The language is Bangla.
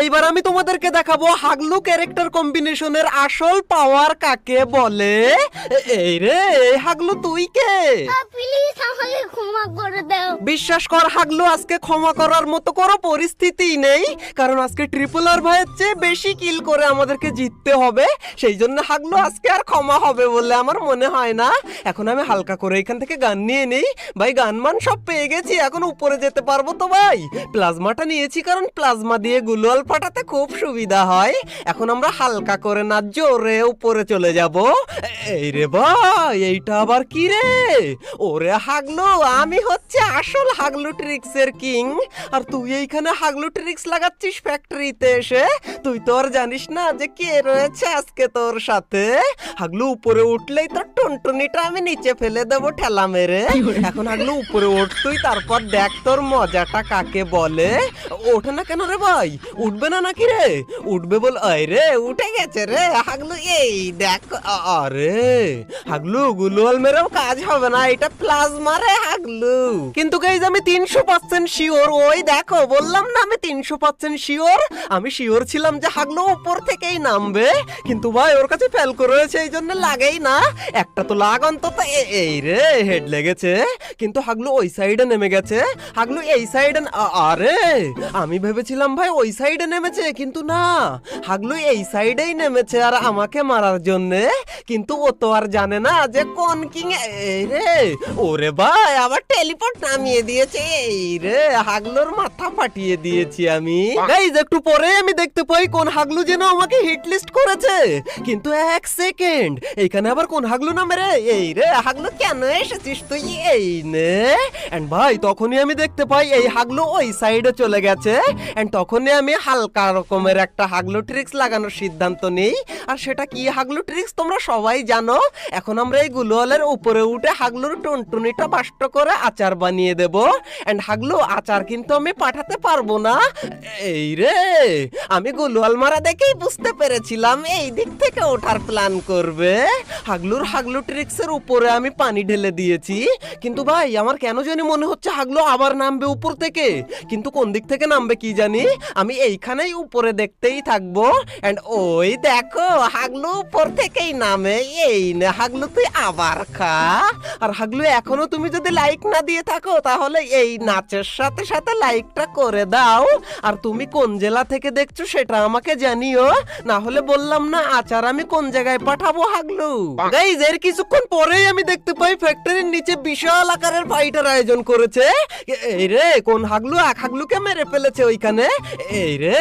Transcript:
এইবার আমি তোমাদেরকে দেখাবো হাগলু ক্যারেক্টার কম্বিনেশনের আসল পাওয়ার কাকে বলে। এই রে হাগলু, তুই কে? প্লিজ আমাকে ক্ষমা করে দাও। বিশ্বাস কর হাগলু, আজকে ক্ষমা করার মতো কোনো পরিস্থিতি নেই, কারণ আজকে ট্রিপল আর ভাইয়ের চেয়ে বেশি কিল করে আমাদেরকে জিততে হবে। সেই জন্য হাগলু আজকে আর ক্ষমা হবে বলে আমার মনে হয় না। এখন আমি হালকা করে এখান থেকে গান নিয়ে নেই। ভাই গানমান সব পেয়ে গেছি, এখন উপরে যেতে পারবো তো ভাই? প্লাজমাটা নিয়েছি কারণ প্লাজমা দিয়ে গুলোয়াল ফাটাতে খুব সুবিধা হয়। এখন আমরা হালকা করে না জোরে উপরে চলে যাব। এই রে ভাই, এইটা আবার কি রে? ওরে হাগলু, আমি হচ্ছে আসল হাগলু ট্রিক্স এর কিং, আর তুই এইখানে হাগলু ট্রিক্স লাগাচ্ছিস ফ্যাক্টরিতে এসে। তুই তো আর জানিস না যে কে রয়েছে আজকে তোর সাথে। হাগলু উপরে উঠলেই তোর টুনটুনিটা আমি নিচে ফেলে দেবো ঠেলা মেরে। এখন হাগলু উপরে উঠ তুই, তারপর দেখ তোর মজাটা কাকে বলে। ওঠে না কেন রে ভাই? উঠবে না নাকি রে? উঠবে বল। আয় রে, উঠে গেছে রে হাগলু। এই দেখ, আরে হাগলু গুলোয়াল মেরেও কাজ হবে না, এটা প্লাজমা রে হাগলু। কিন্তু গাইজ আমি 300% শিওর, ওই দেখো বললাম না আমি 300% শিওর। আমি শিওর ছিলাম যে হাগলু উপর থেকেই নামবে, কিন্তু ভাই ওর কাছে ফেলকো রয়েছে, এই জন্য লাগেই না। একটা তো লাগ অন্তত। এই রে হেড লেগেছে, কিন্তু হাগলু ওই সাইডে নেমে গেছে। হাগলু এই সাইডে, আরে আমি ভেবেছিলাম ভাই ওই সাইডে নেমেছে, কিন্তু না, হাগলু এই সাইডেই নেমেছে আর আমাকে মারার জন্য। কিন্তু ও তো আর জানে না যে কোন কিং। এই রে, ওরে ভাই আবার টেলিপোর্ট নামিয়ে দিয়েছে। এই রে হাগলুর মাথা ফাটিয়ে দিয়েছি আমি। গাইজ একটু পরে আমি দেখতে পাই কোন হাগলু যেন আমাকে হিট লিস্ট করেছে, কিন্তু এক সেকেন্ড, এইখানে আবার কোন হাগলু নামে রে? এই রে হাগলু, কেন এসেছিস তুই? এই নে। এন্ড ভাই তখনই আমি দেখতে পাই এই হাগলু ওই সাইডে চলে গেছে। এন্ড তখনই আমি হালকা রকমের একটা হাগলু ট্রিক্স লাগানোর সিদ্ধান্ত নেই। আর সেটা কি হাগলু ট্রিক্স তোমরা সবাই জানো। এখন আমরা এই গুলোয়ালের উপরে উঠে হাগলুর টুনটুনিটা বাষ্ট করে আচার বানিয়ে দেব। এন্ড হাগলু আচার কিন্তু আমি পাঠাতে পারবো না। এই রে, আমি গুলোয়াল মারা দেখেই বুঝতে পেরেছিলাম এই দিক থেকে ওঠার প্ল্যান করবে। হাগলুর হাগলু ট্রিক্সের উপরে আমি পানি ঢেলে দিয়েছি, কিন্তু ভাই আমার কেন জানি মনে হচ্ছে হাগলু আবার নামবে উপর থেকে। কিন্তু কোন দিক থেকে নামবে কি জানি, আমি এইখানেই উপরে দেখতেই থাকবো। এন্ড ওই দেখো হাগলু উপর থেকেই নামে। এই নে হাগলু, তুই আবার খা। আর হাগলু এখনো তুমি যদি লাইক না দিয়ে থাকো তাহলে এই নাচের সাথে সাথে লাইকটা করে দাও। আর তুমি কোন জেলা থেকে দেখছো সেটা আমাকে জানিও, না হলে বললাম না আচার আমি কোন জায়গায় পাঠাবো হাগলু। গাইজ এর কিছুক্ষণ পরেই আমি দেখতে পাই ফ্যাক্টরির নিচে বিশাল আকারের ফাইটার আয়োজন করেছে। এই রে কোন হাগলু এক হাগলুকে মেরে ফেলেছে ওইখানে। এই রে